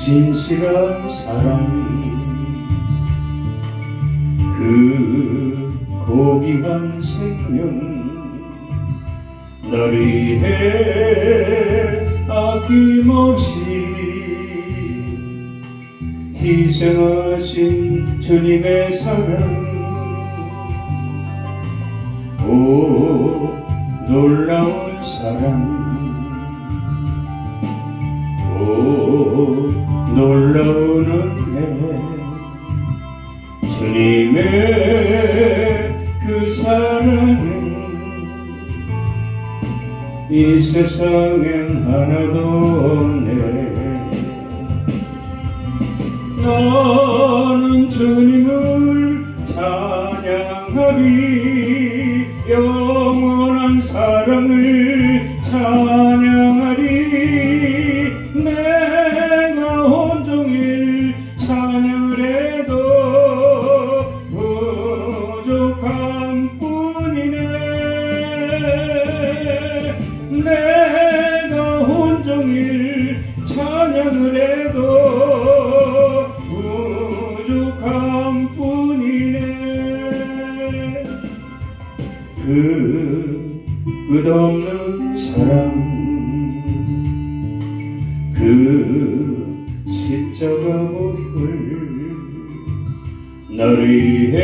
진실한 사랑 그 고귀한 생명 너를 위해 아낌없이 희생하신 주님의 사랑 오 놀라운 사랑 오 놀라운 은혜 주님의 그 사랑은 이 세상엔 하나도 없네. 너는 주님을 찬양하리 영원한 사랑을 찬양하리 내가 온종일 찬양을 해도 부족한 뿐이네. 내가 온종일 찬양을 해도 부족한 뿐이네. 그 끝없는 사랑 그 십자가 목을 나를 위해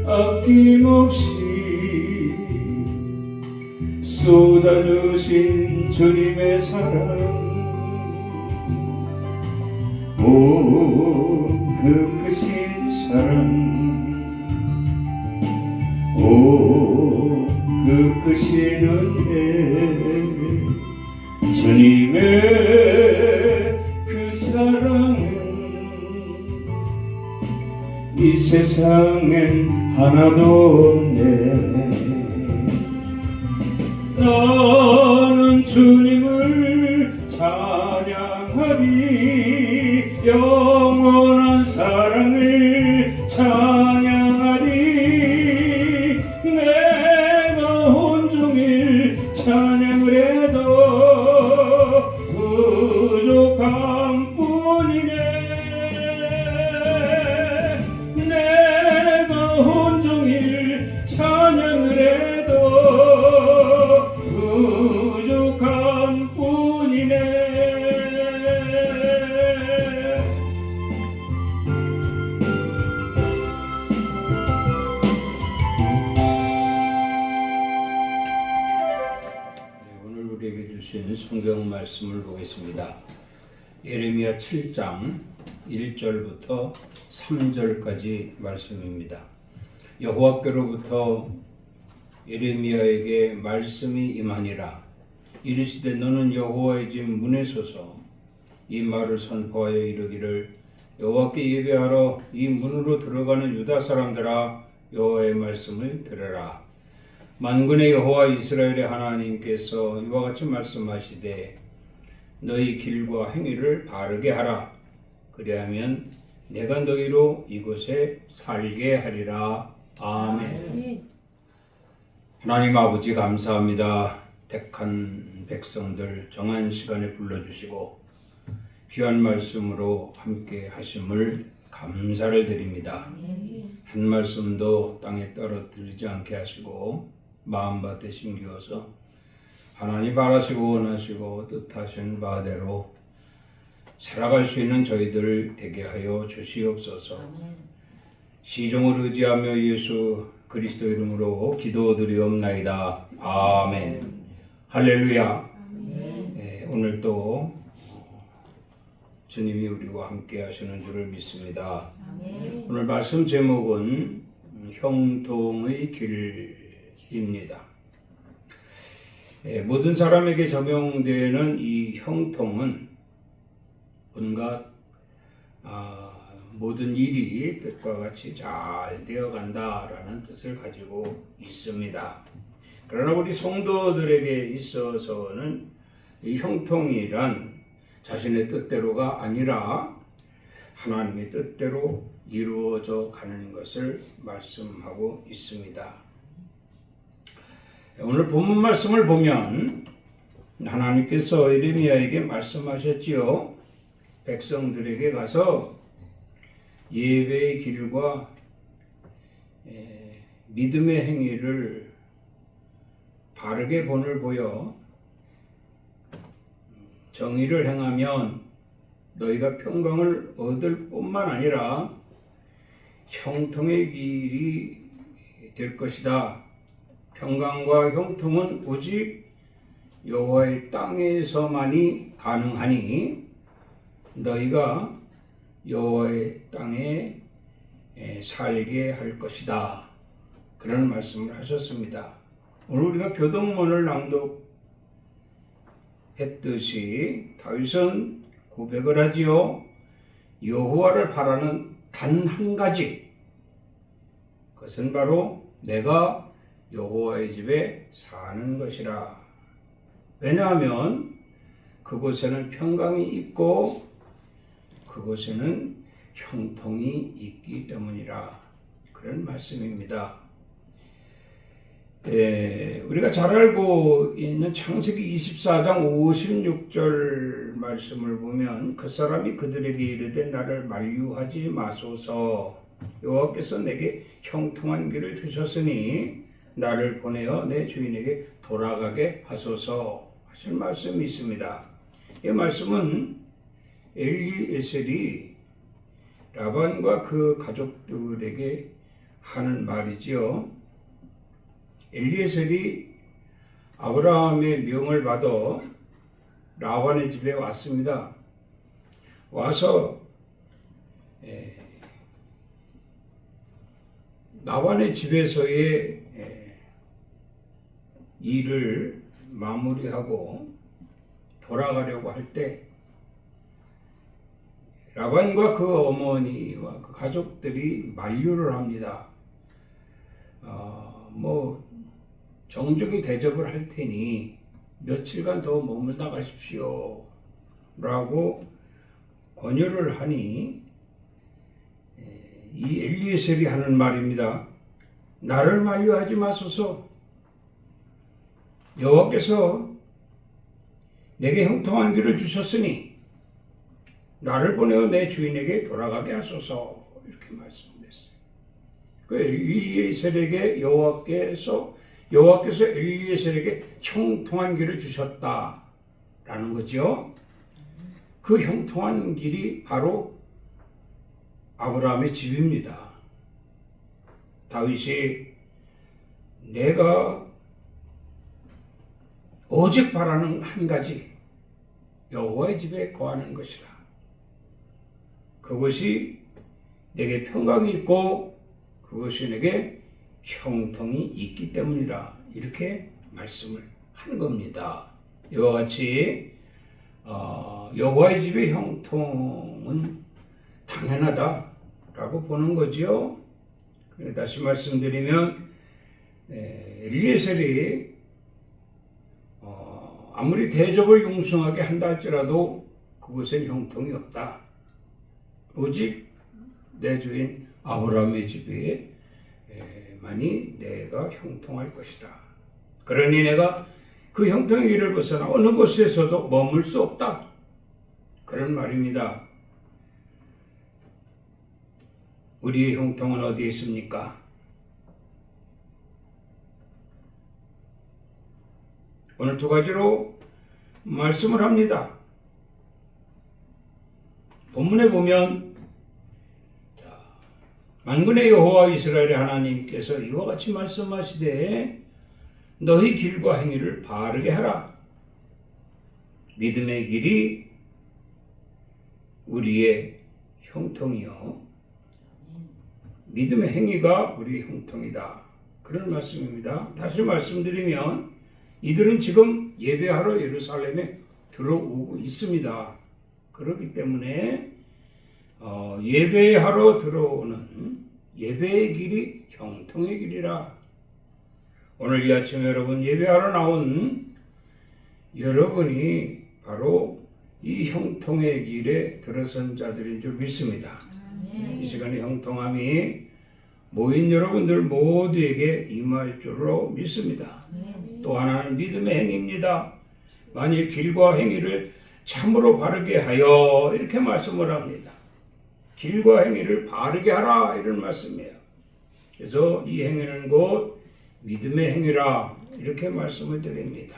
아낌없이 쏟아주신 주님의 사랑 오 그 크신 사랑 오 그 크신 은혜 주님의 그 사랑은 이 세상엔 하나도 없네. 너는 주님을 찬양하리 영원한 사랑을 찬양하리 내가 온종일 찬양을 해도 부족한 뿐이네. 내가 온종일 찬양을 해도 부족한 뿐이네. 오늘 우리에게 주신 성경 말씀을 보겠습니다. 예레미야 7장 1절부터 3절까지 말씀입니다. 여호와께로부터 예레미야에게 말씀이 임하니라. 이르시되 너는 여호와의 집 문에 서서 이 말을 선포하여 이르기를 여호와께 예배하러 이 문으로 들어가는 유다 사람들아 여호와의 말씀을 들으라. 만군의 여호와 이스라엘의 하나님께서 이와 같이 말씀하시되 너희 길과 행위를 바르게 하라. 그리하면 내가 너희로 이곳에 살게 하리라. 아멘. 하나님 아버지 감사합니다. 택한 백성들 정한 시간에 불러주시고 귀한 말씀으로 함께 하심을 감사를 드립니다. 한 말씀도 땅에 떨어뜨리지 않게 하시고 마음밭에 심기어서 하나님 바라시고 원하시고 뜻하신 바대로 살아갈 수 있는 저희들 되게 하여 주시옵소서. 시종을 의지하며 예수 그리스도 이름으로 기도드리옵나이다. 아멘. 할렐루야. 네, 오늘 또 주님이 우리와 함께 하시는 줄을 믿습니다. 오늘 말씀 제목은 형통의 길입니다. 모든 사람에게 적용되는 이 형통은 온갖 모든 일이 뜻과 같이 잘 되어간다라는 뜻을 가지고 있습니다. 그러나 우리 성도들에게 있어서는 이 형통이란 자신의 뜻대로가 아니라 하나님의 뜻대로 이루어져 가는 것을 말씀하고 있습니다. 오늘 본문 말씀을 보면 하나님께서 예레미야에게 말씀하셨지요. 백성들에게 가서 예배의 길과 믿음의 행위를 바르게 본을 보여 정의를 행하면 너희가 평강을 얻을 뿐만 아니라 형통의 길이 될 것이다. 평강과 형통은 오직 여호와의 땅에서만이 가능하니 너희가 여호와의 땅에 살게 할 것이다. 그런 말씀을 하셨습니다. 오늘 우리가 교동문을 낭독했듯이 다윗은 고백을 하지요. 여호와를 바라는 단 한 가지, 그것은 바로 내가 여호와의 집에 사는 것이라. 왜냐하면 그곳에는 평강이 있고 그곳에는 형통이 있기 때문이라. 그런 말씀입니다. 우리가 잘 알고 있는 창세기 24장 56절 말씀을 보면 그 사람이 그들에게 이르되 나를 만류하지 마소서. 여호와께서 내게 형통한 길을 주셨으니 나를 보내어 내 주인에게 돌아가게 하소서 하신 말씀이 있습니다. 이 말씀은 엘리에셀이 라반과 그 가족들에게 하는 말이지요. 엘리에셀이 아브라함의 명을 받아 라반의 집에 왔습니다. 와서 라반의 집에서의 일을 마무리하고 돌아가려고 할 때 라반과 그 어머니와 그 가족들이 만류를 합니다. 정중히 대접을 할 테니 며칠간 더 머물다 가십시오 라고 권유를 하니 이 엘리에셀이 하는 말입니다. 나를 만류하지 마소서. 여호와께서 내게 형통한 길을 주셨으니 나를 보내어 내 주인에게 돌아가게 하소서. 이렇게 말씀했어요. 그 엘리에셀에게 여호와께서 엘리에셀에게 형통한 길을 주셨다라는 거죠. 그 형통한 길이 바로 아브라함의 집입니다. 다윗이 내가 오직 바라는 한 가지, 여호와의 집에 거하는 것이라. 그것이 내게 평강이 있고 그것이 내게 형통이 있기 때문이라. 이렇게 말씀을 한 겁니다. 이와 같이 여호와의 집의 형통은 당연하다라고 보는 거지요. 다시 말씀드리면 엘리에셀이 아무리 대접을 융숭하게 한다 할지라도 그곳엔 형통이 없다. 오직 내 주인 아브라함의 집에 만이 내가 형통할 것이다. 그러니 내가 그 형통의 길을 벗어나 어느 곳에서도 머물 수 없다. 그런 말입니다. 우리의 형통은 어디에 있습니까? 오늘 두 가지로 말씀을 합니다. 본문에 보면 만군의 여호와 이스라엘의 하나님께서 이와 같이 말씀하시되 너희 길과 행위를 바르게 하라. 믿음의 길이 우리의 형통이요 믿음의 행위가 우리의 형통이다. 그런 말씀입니다. 다시 말씀드리면 이들은 지금 예배하러 예루살렘에 들어오고 있습니다. 그렇기 때문에 예배하러 들어오는 예배의 길이 형통의 길이라. 오늘 이 아침 여러분 예배하러 나온 여러분이 바로 이 형통의 길에 들어선 자들인 줄 믿습니다. 이 시간에 형통함이 모인 여러분들 모두에게 임할 줄로 믿습니다. 또 하나는 믿음의 행위입니다. 만일 길과 행위를 참으로 바르게 하여 이렇게 말씀을 합니다. 길과 행위를 바르게 하라 이런 말씀이에요. 그래서 이 행위는 곧 믿음의 행위라 이렇게 말씀을 드립니다.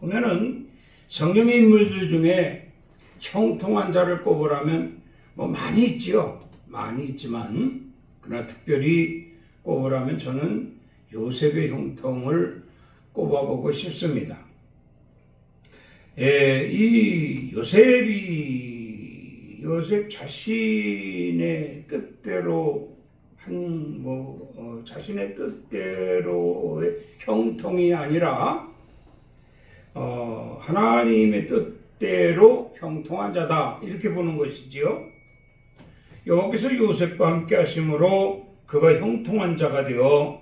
보면은 성령의 인물들 중에 형통한 자를 꼽으라면 뭐 많이 있지요. 많이 있지만 그러나 특별히 꼽으라면 저는 요셉의 형통을 꼽아보고 싶습니다. 이 요셉 자신의 뜻대로 자신의 뜻대로의 형통이 아니라 하나님의 뜻대로 형통한 자다 이렇게 보는 것이지요. 여기서 요셉과 함께 하심으로 그가 형통한 자가 되어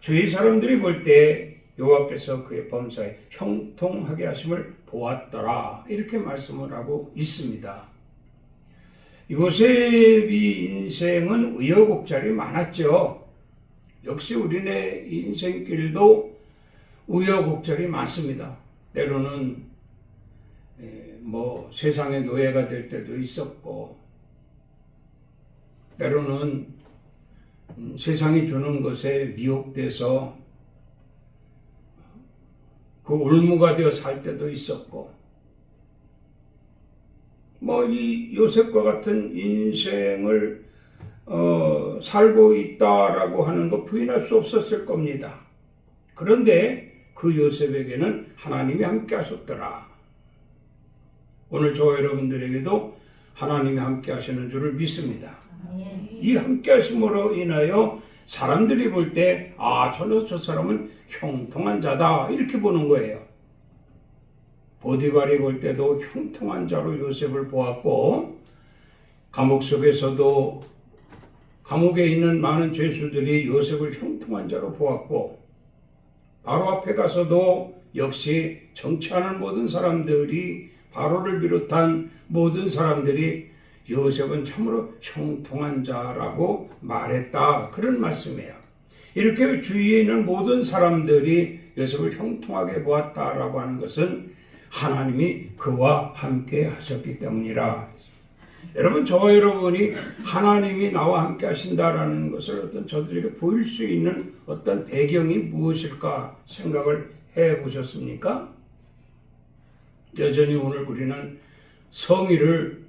주위 사람들이 볼 때 여호와께서 그의 범사에 형통하게 하심을 보았더라 이렇게 말씀을 하고 있습니다. 요셉이 인생은 우여곡절이 많았죠. 역시 우리네 인생길도 우여곡절이 많습니다. 때로는 세상의 노예가 될 때도 있었고, 때로는 세상이 주는 것에 미혹돼서 그 올무가 되어 살 때도 있었고, 이 요셉과 같은 인생을 살고 있다라고 하는 거 부인할 수 없었을 겁니다. 그런데 그 요셉에게는 하나님이 함께 하셨더라. 오늘 저와 여러분들에게도 하나님이 함께 하시는 줄을 믿습니다. 이 함께 하심으로 인하여 사람들이 볼 때 저 사람은 형통한 자다 이렇게 보는 거예요. 보디발이 볼 때도 형통한 자로 요셉을 보았고, 감옥 속에서도 감옥에 있는 많은 죄수들이 요셉을 형통한 자로 보았고, 바로 앞에 가서도 역시 정치하는 모든 사람들이, 바로를 비롯한 모든 사람들이 요셉은 참으로 형통한 자라고 말했다 그런 말씀이에요. 이렇게 주위에 있는 모든 사람들이 요셉을 형통하게 보았다라고 하는 것은 하나님이 그와 함께 하셨기 때문이라. 여러분, 저와 여러분이 하나님이 나와 함께 하신다라는 것을 저들에게 보일 수 있는 어떤 배경이 무엇일까 생각을 해보셨습니까? 여전히 오늘 우리는 성의를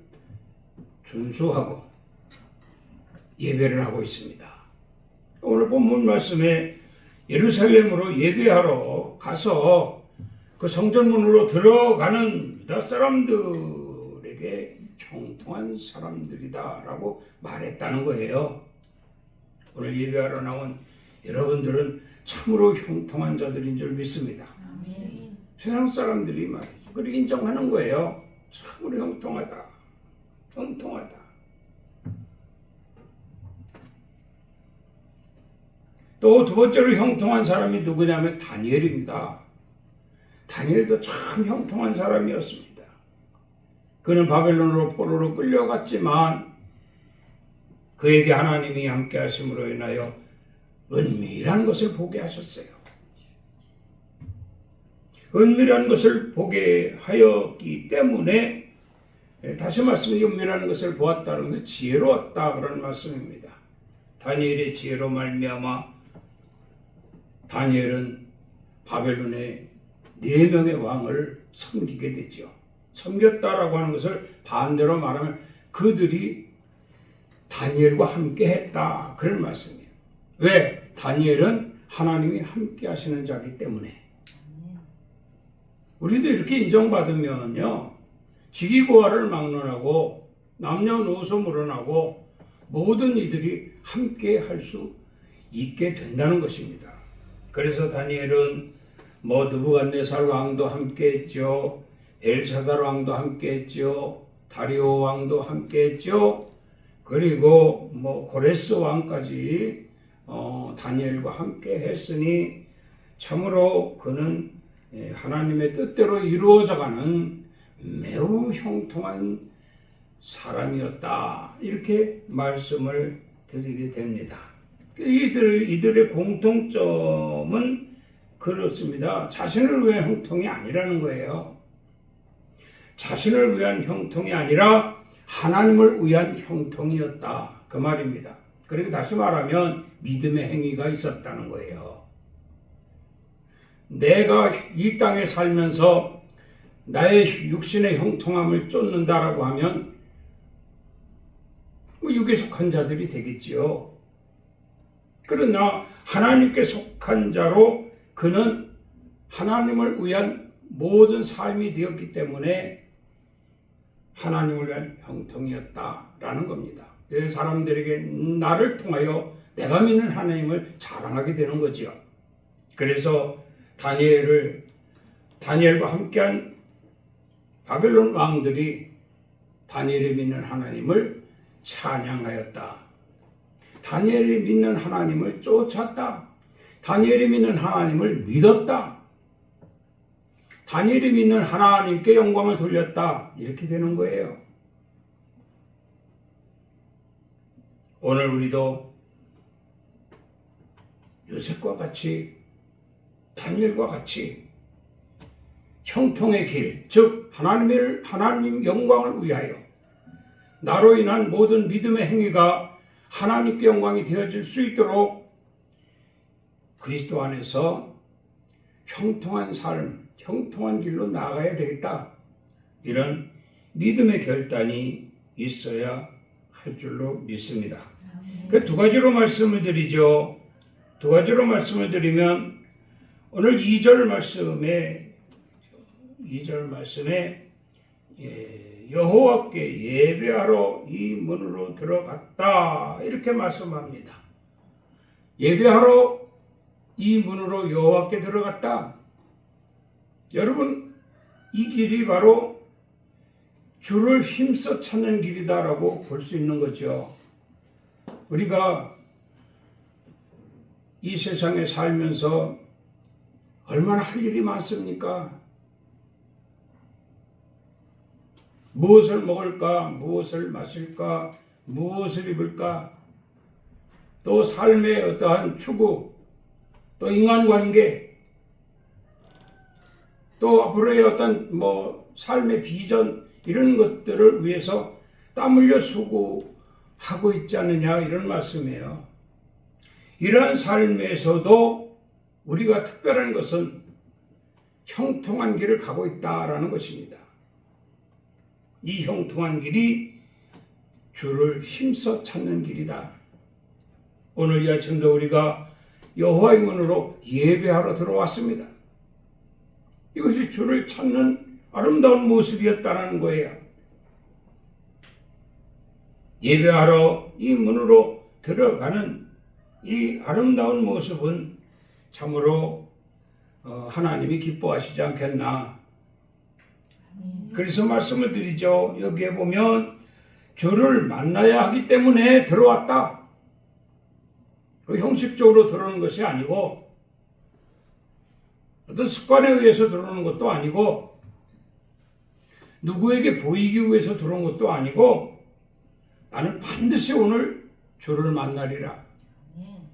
준수하고 예배를 하고 있습니다. 오늘 본문 말씀에 예루살렘으로 예배하러 가서 그 성전문으로 들어가는 유다 사람들에게 형통한 사람들이다라고 말했다는 거예요. 오늘 예배하러 나온 여러분들은 참으로 형통한 자들인 줄 믿습니다. 아멘. 세상 사람들이 말이죠. 그렇게 인정하는 거예요. 참으로 형통하다. 형통하다. 또 두 번째로 형통한 사람이 누구냐면 다니엘입니다. 다니엘도 참 형통한 사람이었습니다. 그는 바벨론으로 포로로 끌려갔지만 그에게 하나님이 함께 하심으로 인하여 은밀한 것을 보게 하셨어요. 은밀한 것을 보게 하였기 때문에 다시 말씀드리면 은밀한 것을 보았다는 것은 지혜로웠다 그런 말씀입니다. 다니엘의 지혜로 말미암아 다니엘은 바벨론의 4명의 왕을 섬기게 되죠. 섬겼다라고 하는 것을 반대로 말하면 그들이 다니엘과 함께 했다 그런 말씀이에요. 왜? 다니엘은 하나님이 함께 하시는 자이기 때문에. 우리도 이렇게 인정받으면요, 직위고하를 막론하고 남녀노소 물어나고 모든 이들이 함께 할 수 있게 된다는 것입니다. 그래서 다니엘은 느부갓네살 왕도 함께 했죠. 벨사살 왕도 함께 했죠. 다리오 왕도 함께 했죠. 그리고 고레스 왕까지 다니엘과 함께 했으니 참으로 그는 하나님의 뜻대로 이루어져가는 매우 형통한 사람이었다 이렇게 말씀을 드리게 됩니다. 이들의 공통점은 그렇습니다. 자신을 위해 형통이 아니라는 거예요. 자신을 위한 형통이 아니라 하나님을 위한 형통이었다. 그 말입니다. 그리고 다시 말하면 믿음의 행위가 있었다는 거예요. 내가 이 땅에 살면서 나의 육신의 형통함을 쫓는다라고 하면 육에 속한 자들이 되겠지요. 그러나 하나님께 속한 자로 그는 하나님을 위한 모든 삶이 되었기 때문에 하나님을 위한 형통이었다라는 겁니다. 그래서 사람들에게 나를 통하여 내가 믿는 하나님을 자랑하게 되는 거죠. 그래서 다니엘과 함께한 바벨론 왕들이 다니엘이 믿는 하나님을 찬양하였다. 다니엘이 믿는 하나님을 쫓았다. 다니엘이 믿는 하나님을 믿었다. 다니엘이 믿는 하나님께 영광을 돌렸다. 이렇게 되는 거예요. 오늘 우리도 요셉과 같이 다니엘과 같이 형통의 길, 즉 하나님 영광을 위하여 나로 인한 모든 믿음의 행위가 하나님께 영광이 되어질 수 있도록 그리스도 안에서 형통한 삶, 형통한 길로 나아가야 되겠다. 이런 믿음의 결단이 있어야 할 줄로 믿습니다. 그 두 가지로 말씀을 드리죠. 두 가지로 말씀을 드리면 오늘 2절 말씀에 여호와께 예배하러 이 문으로 들어갔다. 이렇게 말씀합니다. 예배하러 이 문으로 여호와께 들어갔다. 여러분, 이 길이 바로 주를 힘써 찾는 길이다라고 볼 수 있는 거죠. 우리가 이 세상에 살면서 얼마나 할 일이 많습니까? 무엇을 먹을까? 무엇을 마실까? 무엇을 입을까? 또 삶의 어떠한 추구, 또 인간관계, 또 앞으로의 어떤 삶의 비전, 이런 것들을 위해서 땀 흘려 수고하고 있지 않느냐, 이런 말씀이에요. 이러한 삶에서도 우리가 특별한 것은 형통한 길을 가고 있다라는 것입니다. 이 형통한 길이 주를 힘써 찾는 길이다. 오늘 이 아침도 우리가 여호와의 문으로 예배하러 들어왔습니다. 이것이 주를 찾는 아름다운 모습이었다는 거예요. 예배하러 이 문으로 들어가는 이 아름다운 모습은 참으로 하나님이 기뻐하시지 않겠나. 그래서 말씀을 드리죠. 여기에 보면 주를 만나야 하기 때문에 들어왔다. 형식적으로 들어오는 것이 아니고 어떤 습관에 의해서 들어오는 것도 아니고 누구에게 보이기 위해서 들어온 것도 아니고 나는 반드시 오늘 주를 만나리라.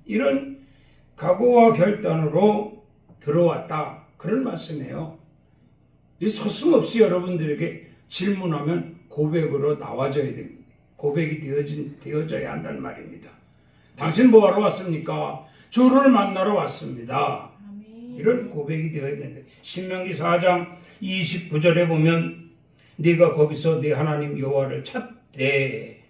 이런 각오와 결단으로 들어왔다. 그런 말씀이에요. 이 서슴없이 여러분들에게 질문하면 고백으로 나와줘야 됩니다. 고백이 되어져야 한다는 말입니다. 당신 뭐하러 왔습니까? 주를 만나러 왔습니다. 이런 고백이 되어야 된다. 신명기 4장 29절에 보면 네가 거기서 네 하나님 여호와를 찾되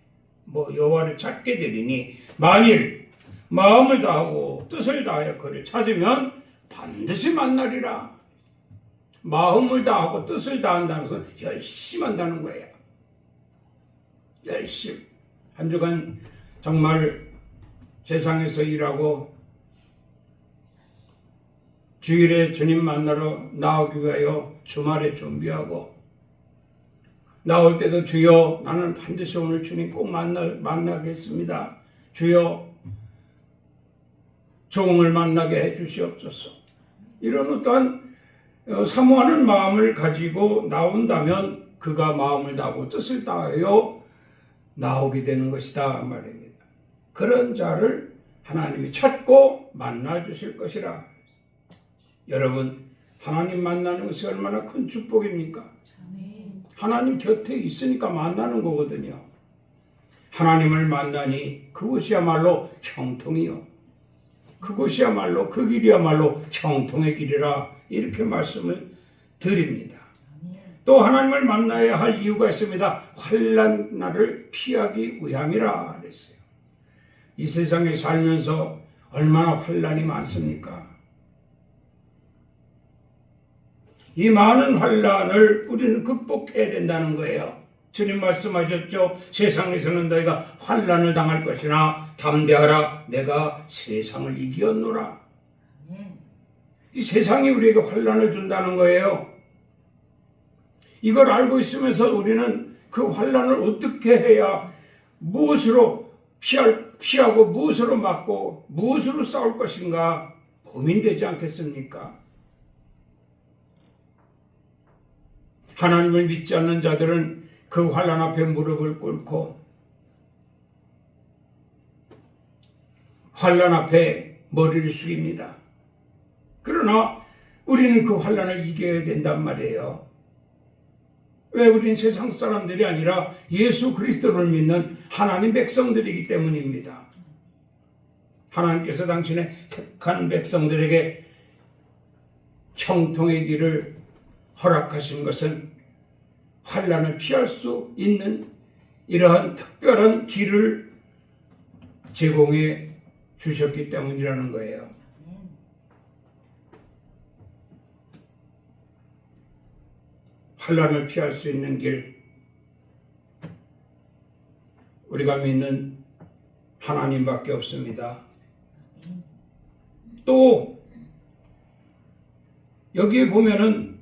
여호와를 찾게 되리니 만일 마음을 다하고 뜻을 다하여 그를 찾으면 반드시 만나리라. 마음을 다하고 뜻을 다한다는 것은 열심히 한다는 거예요. 열심히. 한 주간 정말 세상에서 일하고 주일에 주님 만나러 나오기 위하여 주말에 준비하고 나올 때도 주여 나는 반드시 오늘 주님 꼭 만나겠습니다. 주여 종을 만나게 해주시옵소서. 이런 어떠한 사모하는 마음을 가지고 나온다면 그가 마음을 다하고 뜻을 다하여 나오게 되는 것이다 말입니다. 그런 자를 하나님이 찾고 만나 주실 것이라. 여러분, 하나님 만나는 것이 얼마나 큰 축복입니까? 하나님 곁에 있으니까 만나는 거거든요. 하나님을 만나니 그곳이야말로 형통이요. 그곳이야말로 그 길이야말로 형통의 길이라 이렇게 말씀을 드립니다. 또 하나님을 만나야 할 이유가 있습니다. 환난 날을 피하기 위함이라 그랬어요. 이 세상에 살면서 얼마나 환난이 많습니까? 이 많은 환난을 우리는 극복해야 된다는 거예요. 주님 말씀하셨죠. 세상에서는 너희가 환난을 당할 것이나 담대하라. 내가 세상을 이기었노라. 이 세상이 우리에게 환난을 준다는 거예요. 이걸 알고 있으면서 우리는 그 환난을 어떻게 해야 무엇으로 피하고 무엇으로 막고 무엇으로 싸울 것인가 고민되지 않겠습니까? 하나님을 믿지 않는 자들은 그 환난 앞에 무릎을 꿇고 환난 앞에 머리를 숙입니다. 그러나 우리는 그 환난을 이겨야 된단 말이에요. 왜? 우리는 세상 사람들이 아니라 예수 그리스도를 믿는 하나님 백성들이기 때문입니다. 하나님께서 당신의 택한 백성들에게 형통의 길을 허락하신 것은 환난을 피할 수 있는 이러한 특별한 길을 제공해 주셨기 때문이라는 거예요. 환난을 피할 수 있는 길, 우리가 믿는 하나님밖에 없습니다. 또 여기에 보면은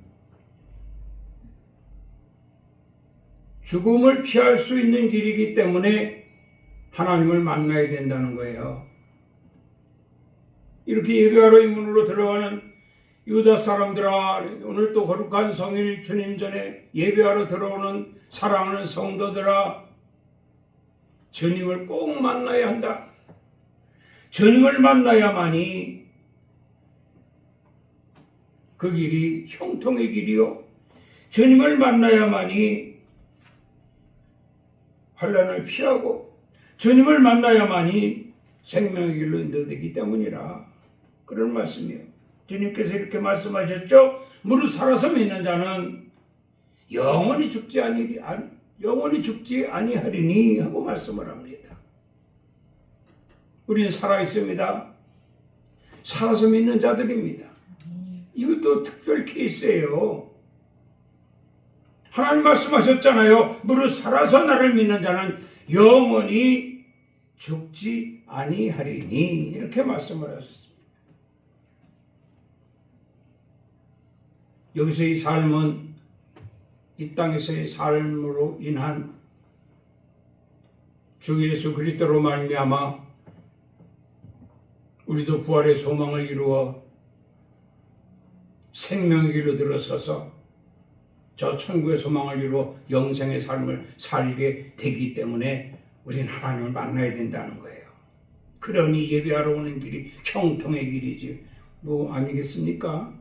죽음을 피할 수 있는 길이기 때문에 하나님을 만나야 된다는 거예요. 이렇게 예배하러 이 문으로 들어가는 유다 사람들아, 오늘 또 거룩한 성일 주님 전에 예배하러 들어오는 사랑하는 성도들아, 주님을 꼭 만나야 한다. 주님을 만나야만이 그 길이 형통의 길이요, 주님을 만나야만이 환난을 피하고 주님을 만나야만이 생명의 길로 인도되기 때문이라 그런 말씀이에요. 주님께서 이렇게 말씀하셨죠. 무릇 살아서 믿는 자는 영원히 죽지 아니하리니 하고 말씀을 합니다. 우리는 살아있습니다. 살아서 믿는 자들입니다. 이것도 특별 케이스예요. 하나님 말씀하셨잖아요. 무릇 살아서 나를 믿는 자는 영원히 죽지 아니하리니 이렇게 말씀을 하셨습니다. 여기서 이 삶은 이 땅에서의 삶으로 인한 주 예수 그리스도로 말미암아 우리도 부활의 소망을 이루어 생명의 길로 들어서서 저 천국의 소망을 이루어 영생의 삶을 살게 되기 때문에 우리는 하나님을 만나야 된다는 거예요. 그러니 예배하러 오는 길이 형통의 길이지 뭐 아니겠습니까?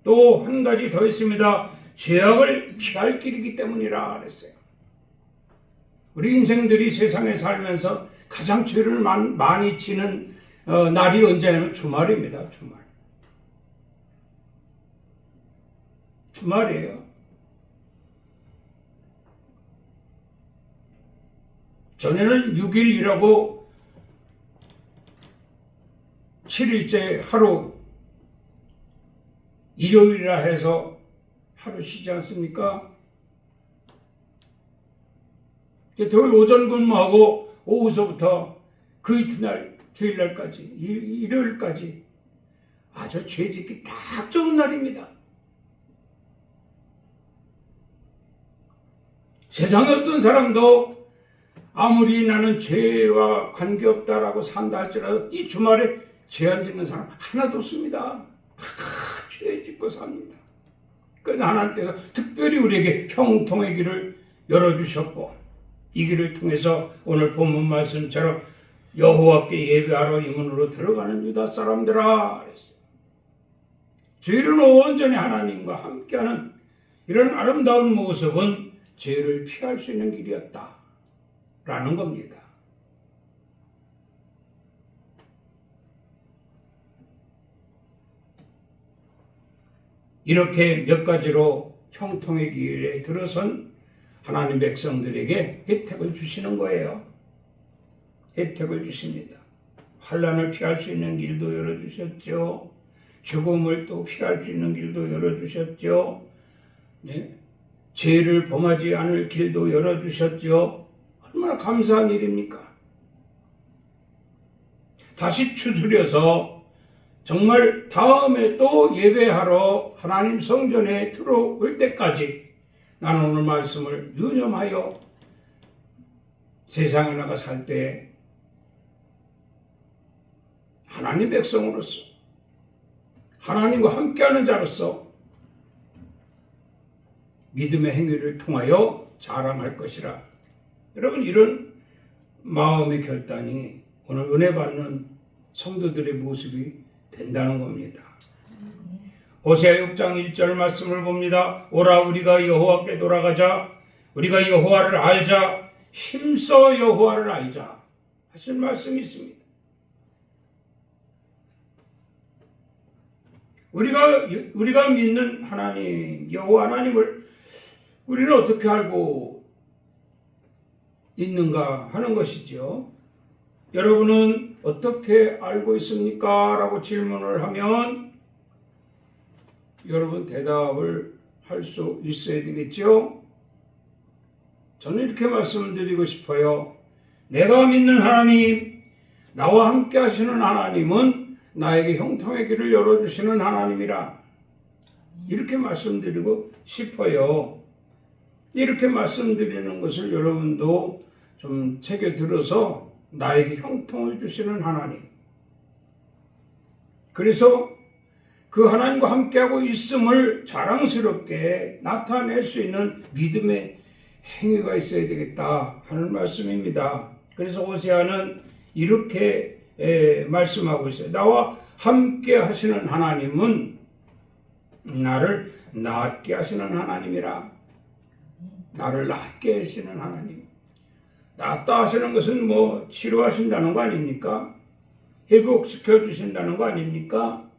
또 한 가지 더 있습니다. 죄악을 피할 길이기 때문이라 그랬어요. 우리 인생들이 세상에 살면서 가장 죄를 많이 지는 날이 언제냐면 주말입니다. 주말이에요. 전에는 6일 일하고 7일째 하루 일요일이라 해서 하루 쉬지 않습니까? 토요일 오전 근무하고 오후서부터 그 이튿날 주일날까지 일요일까지 아주 죄짓기 딱 좋은 날입니다. 세상에 어떤 사람도 아무리 나는 죄와 관계없다라고 산다 할지라도 이 주말에 죄 안 짓는 사람 하나도 없습니다. 다 죄 짓고 삽니다. 그러나 하나님께서 특별히 우리에게 형통의 길을 열어주셨고 이 길을 통해서 오늘 본문 말씀처럼 여호와께 예배하러 이 문으로 들어가는 유다 사람들아 그랬어요. 저희는 온전히 하나님과 함께하는 이런 아름다운 모습은 죄를 피할 수 있는 길이었다라는 겁니다. 이렇게 몇 가지로 형통의 길에 들어선 하나님 백성들에게 혜택을 주시는 거예요. 혜택을 주십니다. 환난을 피할 수 있는 길도 열어주셨죠. 죽음을 또 피할 수 있는 길도 열어주셨죠. 네? 죄를 범하지 않을 길도 열어주셨죠. 얼마나 감사한 일입니까? 다시 추스려서 정말 다음에 또 예배하러 하나님 성전에 들어올 때까지 나는 오늘 말씀을 유념하여 세상에 나가 살 때 하나님 백성으로서 하나님과 함께하는 자로서 믿음의 행위를 통하여 자랑할 것이라. 여러분, 이런 마음의 결단이 오늘 은혜 받는 성도들의 모습이 된다는 겁니다. 호세아 6장 1절 말씀을 봅니다. 오라 우리가 여호와께 돌아가자. 우리가 여호와를 알자. 힘써 여호와를 알자 하신 말씀이 있습니다. 우리가 믿는 하나님, 여호와 하나님을 우리는 어떻게 알고 있는가 하는 것이죠. 여러분은 어떻게 알고 있습니까? 라고 질문을 하면 여러분 대답을 할 수 있어야 되겠죠. 저는 이렇게 말씀드리고 싶어요. 내가 믿는 하나님, 나와 함께 하시는 하나님은 나에게 형통의 길을 열어주시는 하나님이라. 이렇게 말씀드리고 싶어요. 이렇게 말씀드리는 것을 여러분도 좀 새겨 들어서 나에게 형통을 주시는 하나님. 그래서 그 하나님과 함께하고 있음을 자랑스럽게 나타낼 수 있는 믿음의 행위가 있어야 되겠다 하는 말씀입니다. 그래서 호세아는 이렇게 말씀하고 있어요. 나와 함께 하시는 하나님은 나를 낫게 하시는 하나님이라. 나를 낫게 하시는 하나님. 낫다 하시는 것은 뭐 치료하신다는 거 아닙니까? 회복시켜 주신다는 거 아닙니까?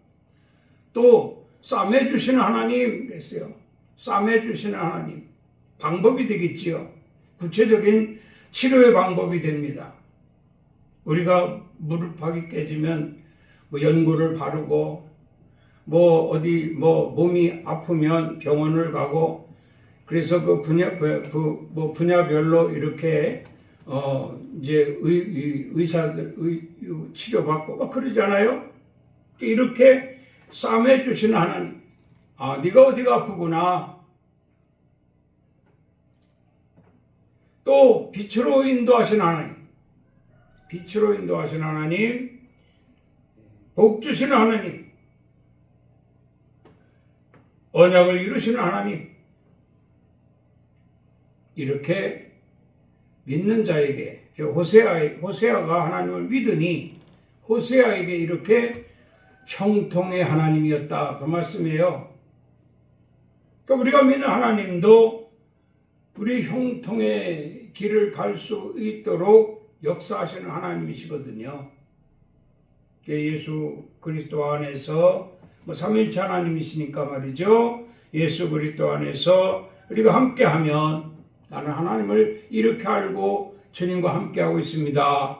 또 싸매 주시는 하나님 그랬어요. 싸매 주시는 하나님. 방법이 되겠지요. 구체적인 치료의 방법이 됩니다. 우리가 무릎팍이 깨지면 뭐 연고를 바르고 뭐 어디 뭐 몸이 아프면 병원을 가고 그래서 그 분야별로 이렇게 이제 의사들 치료받고 막 그러잖아요. 이렇게 싸매 주시는 하나님. 아, 네가 어디가 아프구나. 또 빛으로 인도하신 하나님. 빛으로 인도하신 하나님. 복 주시는 하나님. 언약을 이루시는 하나님. 이렇게 믿는 자에게 호세아가 하나님을 믿으니 호세아에게 이렇게 형통의 하나님이었다. 그 말씀이에요. 그러니까 우리가 믿는 하나님도 우리 형통의 길을 갈 수 있도록 역사하시는 하나님이시거든요. 예수 그리스도 안에서 삼위일체 하나님이시니까 말이죠. 예수 그리스도 안에서 우리가 함께하면 나는 하나님을 이렇게 알고 주님과 함께하고 있습니다.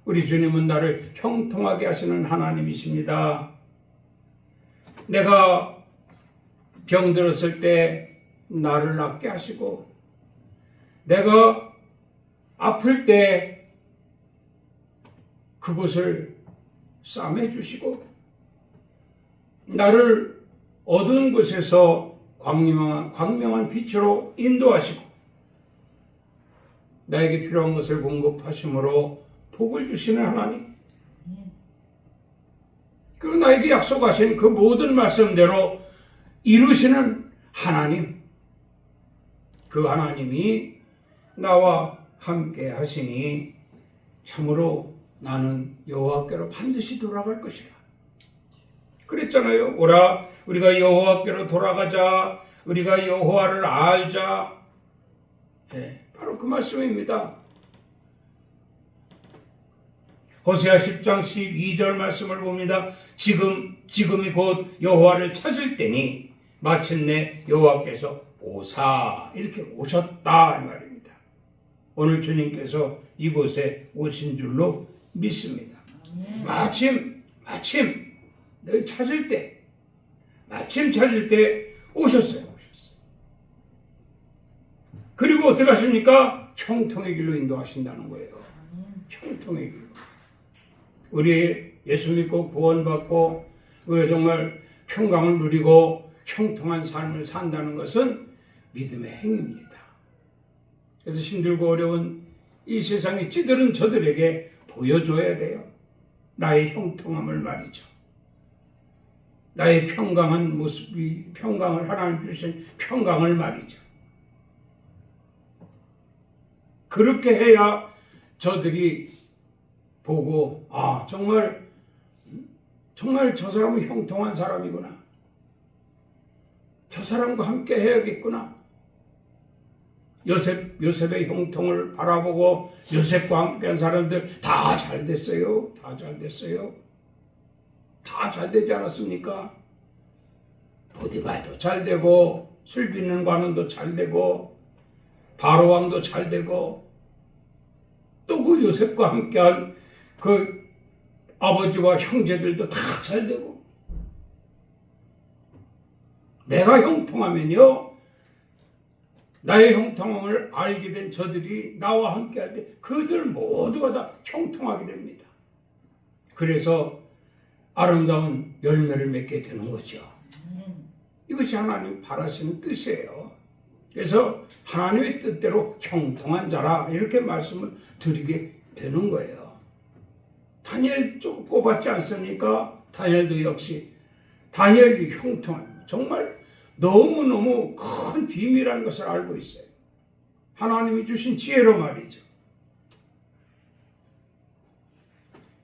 우리 주님은 나를 형통하게 하시는 하나님이십니다. 내가 병들었을 때 나를 낫게 하시고 내가 아플 때 그곳을 싸매 주시고 나를 어두운 곳에서 광명한 빛으로 인도하시고 나에게 필요한 것을 공급하심으로 복을 주시는 하나님. 그리고 나에게 약속하신 그 모든 말씀대로 이루시는 하나님. 그 하나님이 나와 함께 하시니 참으로 나는 여호와께로 반드시 돌아갈 것이라. 그랬잖아요. 오라 우리가 여호와께로 돌아가자. 우리가 여호와를 알자. 네, 바로 그 말씀입니다. 호세아 10장 12절 말씀을 봅니다. 지금이 곧 여호와를 찾을 때니 마침내 여호와께서 오사 이렇게 오셨다 이 말입니다. 오늘 주님께서 이곳에 오신 줄로 믿습니다. 마침 너희 찾을 때 마침 찾을 때 오셨어요. 그리고 어떻게 하십니까? 형통의 길로 인도하신다는 거예요. 형통의 길로. 우리 예수 믿고 구원받고 우리가 정말 평강을 누리고 형통한 삶을 산다는 것은 믿음의 행위입니다. 그래서 힘들고 어려운 이 세상에 찌들은 저들에게 보여줘야 돼요. 나의 형통함을 말이죠. 나의 평강한 모습이 평강을 하나님 주신 평강을 말이죠. 그렇게 해야 저들이 보고 정말 저 사람은 형통한 사람이구나. 저 사람과 함께 해야겠구나. 요셉의 형통을 바라보고 요셉과 함께한 사람들 다 잘 됐어요. 다 잘 됐어요. 다 잘 되지 않았습니까? 보디발도 잘 되고 술 빚는 관원도 잘 되고 바로 왕도 잘 되고 또 그 요셉과 함께한 그 아버지와 형제들도 다 잘 되고 내가 형통하면요 나의 형통함을 알게 된 저들이 나와 함께할 때 그들 모두가 다 형통하게 됩니다. 그래서 아름다운 열매를 맺게 되는 거죠. 이것이 하나님 바라시는 뜻이에요. 그래서 하나님의 뜻대로 형통한 자라 이렇게 말씀을 드리게 되는 거예요. 다니엘 좀 꼽았지 않습니까? 다니엘도 역시 다니엘이 형통한 정말 너무너무 큰 비밀이라는 것을 알고 있어요. 하나님이 주신 지혜로 말이죠.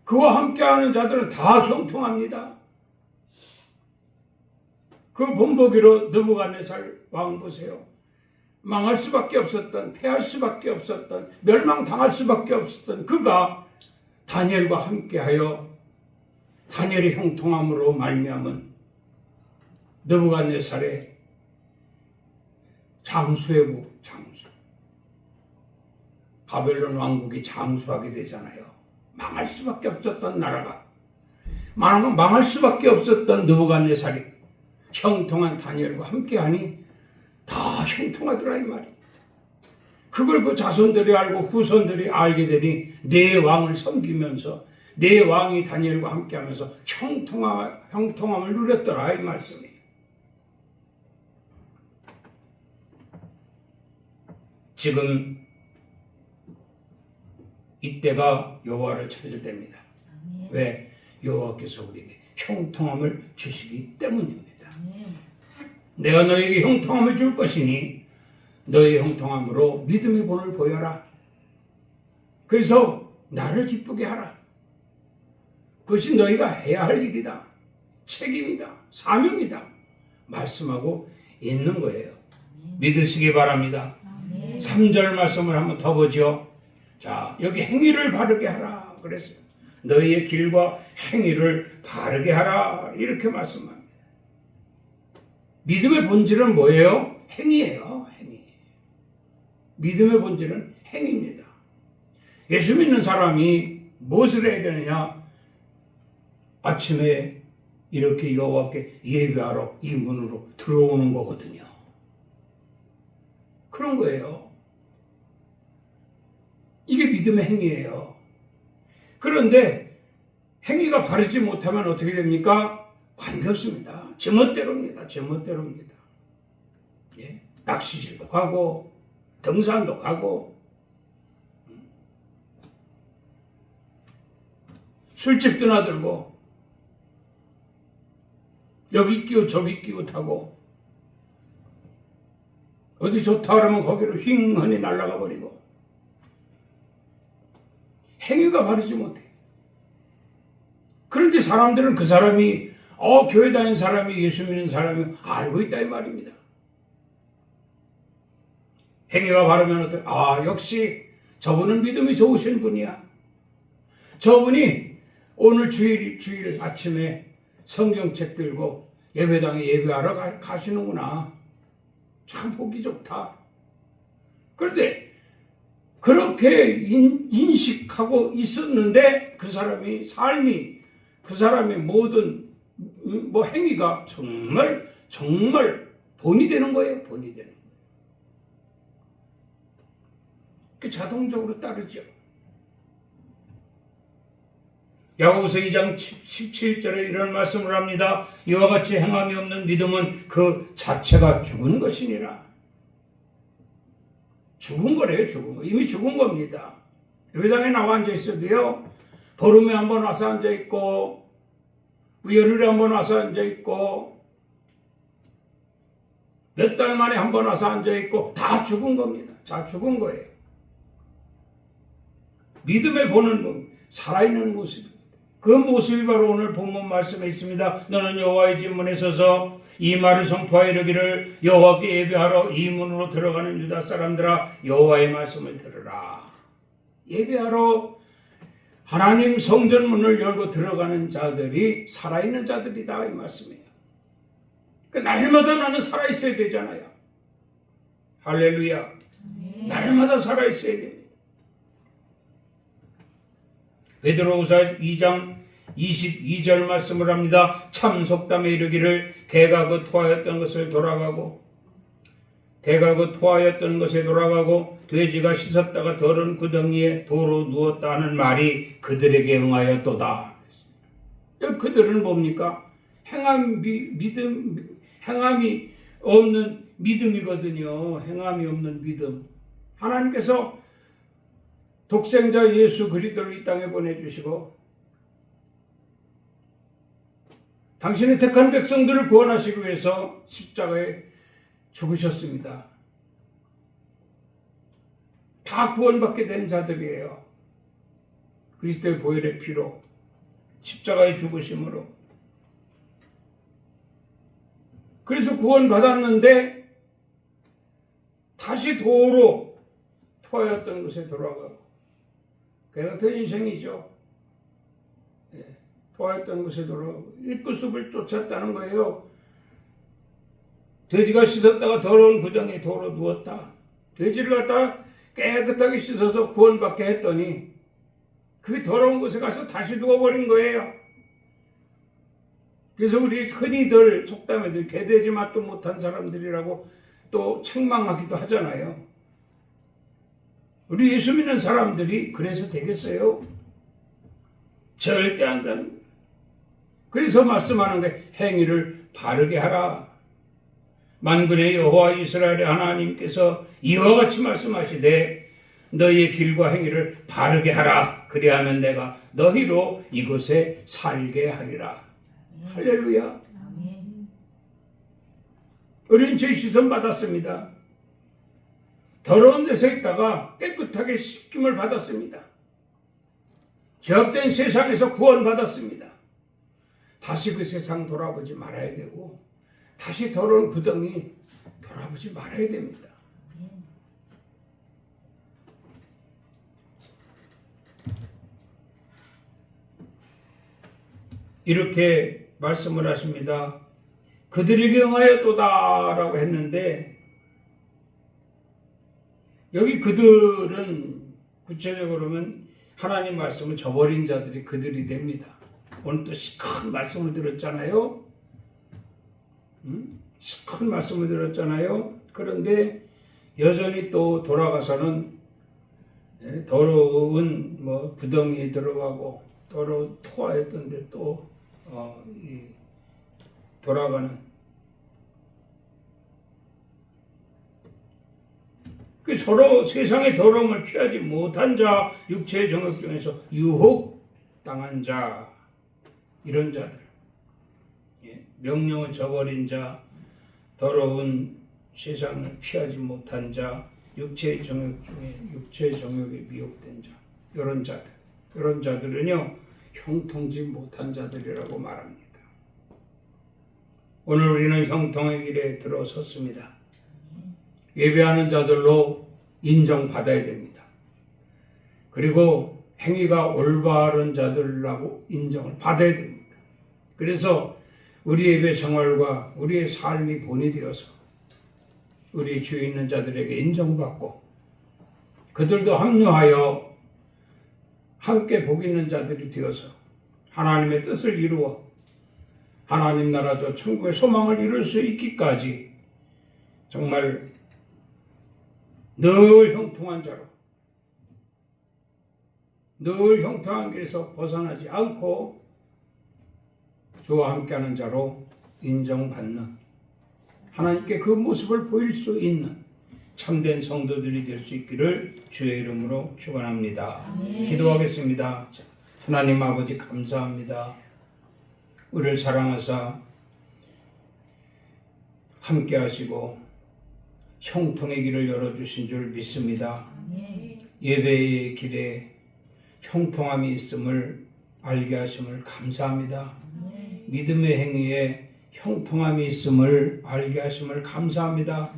그와 함께하는 자들은 다 형통합니다. 그 본보기로 느부갓네살 왕 보세요. 망할 수밖에 없었던, 패할 수밖에 없었던, 멸망당할 수밖에 없었던 그가 다니엘과 함께하여 다니엘의 형통함으로 말미암은 느부갓네살의 장수 바벨론 왕국이 장수하게 되잖아요. 망할 수밖에 없었던 나라가 망할 수밖에 없었던 느부갓네살이 형통한 다니엘과 함께하니 다 형통하더라 이 말이에요. 그걸 그 자손들이 알고 후손들이 알게 되니 내 왕을 섬기면서 내 왕이 다니엘과 함께하면서 형통함을 누렸더라 이 말씀이에요. 지금 이때가 여호와를 찾을 때입니다. 왜? 여호와께서 우리에게 형통함을 주시기 때문입니다. 내가 너에게 형통함을 줄 것이니 너의 형통함으로 믿음의 본을 보여라. 그래서 나를 기쁘게 하라. 그것이 너희가 해야 할 일이다. 책임이다. 사명이다. 말씀하고 있는 거예요. 믿으시기 바랍니다. 3절 말씀을 한번 더 보죠. 자, 여기 행위를 바르게 하라 그랬어요. 너희의 길과 행위를 바르게 하라 이렇게 말씀합니다. 믿음의 본질은 뭐예요? 행위예요. 행위. 믿음의 본질은 행위입니다. 예수 믿는 사람이 무엇을 해야 되느냐? 아침에 이렇게 여호와께 예배하러 이 문으로 들어오는 거거든요. 그런 거예요. 이게 믿음의 행위예요. 그런데 행위가 바르지 못하면 어떻게 됩니까? 관계없습니다. 제멋대로입니다. 제멋대로입니다. 예? 낚시질도 가고 등산도 가고 술집도 나들고 여기 끼고 저기 끼고 타고 어디 좋다 그러면 거기로 휑하니 날아가 버리고 행위가 바르지 못해. 그런데 사람들은 그 사람이 교회 다니는 사람이 예수 믿는 사람이 알고 있다 이 말입니다. 행위가 바르면 역시 저분은 믿음이 좋으신 분이야. 저분이 오늘 주일 아침에 성경책 들고 예배당에 예배하러 가시는구나. 참 보기 좋다. 그런데 그렇게 인식하고 있었는데 그 사람이 삶이 그 사람의 모든 행위가 정말 본이 되는 거예요. 본이 되는 거예요. 그 자동적으로 따르죠. 야고보서 2장 17절에 이런 말씀을 합니다. 이와 같이 행함이 없는 믿음은 그 자체가 죽은 것이니라. 죽은 거래요. 죽은 거. 이미 죽은 겁니다. 예배당에 나와 앉아 있어도요. 보름에 한 번 와서 앉아 있고 열흘에 한 번 와서 앉아 있고 몇 달 만에 한 번 와서 앉아 있고 다 죽은 겁니다. 다 죽은 거예요. 믿음에 보는 살아있는 모습입니다. 그 모습이 바로 오늘 본문 말씀에 있습니다. 너는 여호와의 집 문에 서서 이 말을 선포하여 이르기를 여호와께 예배하러 이 문으로 들어가는 유다 사람들아 여호와의 말씀을 들으라. 예배하러 하나님 성전 문을 열고 들어가는 자들이 살아있는 자들이다 이 말씀이에요. 그러니까 날마다 나는 살아있어야 되잖아요. 할렐루야. 날마다 살아있어야 됩니다. 베드로후서 2장 22절 말씀을 합니다. 참 속담에 이르기를 개가 그 토하였던 것에 돌아가고 돼지가 씻었다가 더러운 구덩이에 도로 누웠다 하는 말이 그들에게 응하였도다. 그들은 뭡니까? 행함이 없는 믿음이거든요. 행함이 없는 믿음. 하나님께서 독생자 예수 그리스도를 이 땅에 보내주시고 당신의 택한 백성들을 구원하시기 위해서 십자가에 죽으셨습니다. 다 구원받게 된 자들이에요. 그리스도의 보혈의 피로 십자가에 죽으심으로. 그래서 구원받았는데 다시 도로 토하였던 곳에 돌아가고 그 같은 인생이죠. 토하였던 곳에 돌아가고 일구습을 쫓았다는 거예요. 돼지가 씻었다가 더러운 구덩이에 도로 누웠다. 돼지를 갖다가 깨끗하게 씻어서 구원받게 했더니 그 더러운 곳에 가서 다시 누워버린 거예요. 그래서 우리 흔히들 속담에들 개돼지 맛도 못한 사람들이라고 또 책망하기도 하잖아요. 우리 예수 믿는 사람들이 그래서 되겠어요? 절대 안 된다. 그래서 말씀하는 게 행위를 바르게 하라. 만군의 여호와 이스라엘의 하나님께서 이와 같이 말씀하시되 너희의 길과 행위를 바르게 하라. 그리하면 내가 너희로 이곳에 살게 하리라. 할렐루야. 어린 죄 씻음 받았습니다. 더러운 데서 있다가 깨끗하게 씻김을 받았습니다. 죄악된 세상에서 구원받았습니다. 다시 그 세상 돌아보지 말아야 되고 다시 더러운 구덩이 돌아보지 말아야 됩니다. 이렇게 말씀을 하십니다. 그들에게 응하였도다라고 했는데 여기 그들은 구체적으로는 하나님 말씀을 저버린 자들이 그들이 됩니다. 오늘 또 시큰 말씀을 들었잖아요. 시큰 말씀을 들었잖아요. 그런데 여전히 또 돌아가서는 더러운 구덩이에 들어가고 더러운 토하였던데 또 돌아가는 그 서로 세상의 더러움을 피하지 못한 자, 육체의 정욕 중에서 유혹당한 자, 이런 자들, 명령을 저버린 자, 더러운 세상을 피하지 못한 자, 육체의 정욕 중에 육체의 정욕에 미혹된 자, 이런 자들은요 형통지 못한 자들이라고 말합니다. 오늘 우리는 형통의 길에 들어섰습니다. 예배하는 자들로 인정받아야 됩니다. 그리고 행위가 올바른 자들라고 인정을 받아야 됩니다. 그래서 우리 예배 생활과 우리의 삶이 본이 되어서 우리 주위에 있는 자들에게 인정받고 그들도 합류하여 함께 복 있는 자들이 되어서 하나님의 뜻을 이루어 하나님 나라 저 천국의 소망을 이룰 수 있기까지 정말 늘 형통한 자로 늘 형통한 길에서 벗어나지 않고 주와 함께하는 자로 인정받는 하나님께 그 모습을 보일 수 있는 참된 성도들이 될 수 있기를 주의 이름으로 축원합니다. 기도하겠습니다. 하나님 아버지 감사합니다. 우리를 사랑하사 함께 하시고 형통의 길을 열어주신 줄 믿습니다. 예배의 길에 형통함이 있음을 알게 하심을 감사합니다. 믿음의 행위에 형통함이 있음을 알게 하심을 감사합니다.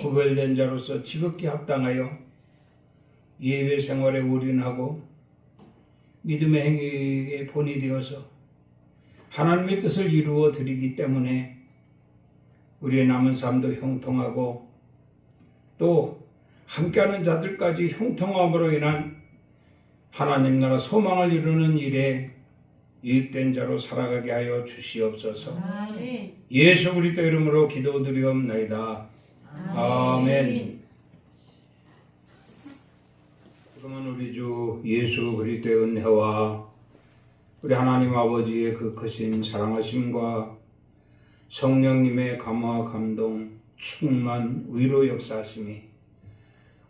구별된 자로서 지극히 합당하여 예배 생활에 올인하고 믿음의 행위에 본이 되어서 하나님의 뜻을 이루어 드리기 때문에 우리의 남은 삶도 형통하고 또 함께하는 자들까지 형통함으로 인한 하나님 나라 소망을 이루는 일에 유익된 자로 살아가게 하여 주시옵소서. 예수 그리스도 이름으로 기도드리옵나이다. 아멘. 그러면 우리 주 예수 그리스도의 은혜와 우리 하나님 아버지의 그 크신 사랑하심과 성령님의 감화 감동 충만 위로 역사하심이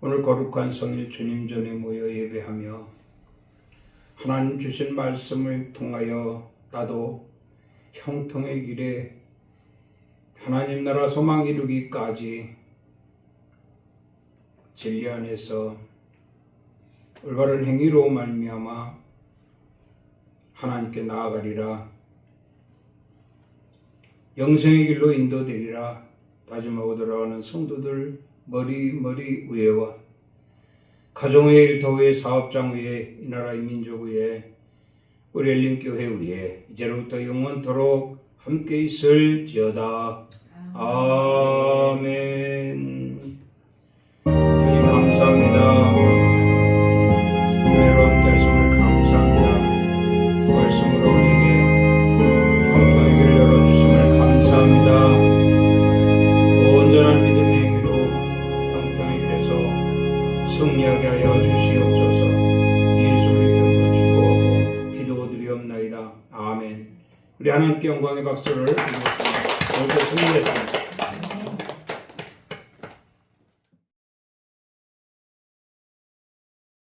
오늘 거룩한 성일 주님 전에 모여 예배하며 하나님 주신 말씀을 통하여 나도 형통의 길에 하나님 나라 소망 이루기까지 진리 안에서 올바른 행위로 말미암아 하나님께 나아가리라. 영생의 길로 인도되리라. 다짐하고 돌아가는 성도들 머리 위에와 가정의 일터 위에 사업장 위에 이 나라의 민족 위에 우리 엘림교회 위에 이제로부터 영원토록 함께 있을지어다. 아멘. 주님 감사합니다. 은혜로 함께 하심을 감사합니다. 말씀으로 우리에게 형통의 길을 열어주심을 감사합니다. 온전한 믿음의 행위로 형통의 길에서 승리하게 하여 주시옵소서. 예수 그리스도로 축복하고 기도드리옵나이다. 아멘. 우리 하나님께 영광의 박수를 드리겠습니다. 오늘도 승리했습니다.